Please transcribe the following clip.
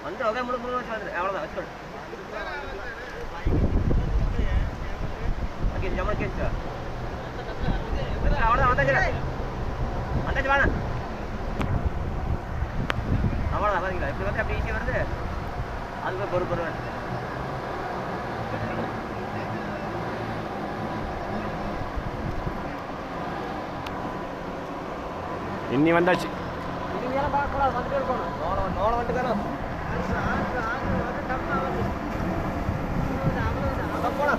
வந்து ஒரே முழு முழு வச்சு வந்து அவ்வளோதான் வச்சுக்கணும். ஓகே ஜமா கேட்சா அவ்வளோதான் வந்தாச்சு வாங்க அவ்வளோதான் பாருங்களா இப்படி வந்து அப்படி ஈஸியாக வருது அது போய் பொறு பொறுவேன் இன்னி வந்தாச்சு நோளம் வந்துட்டு போனா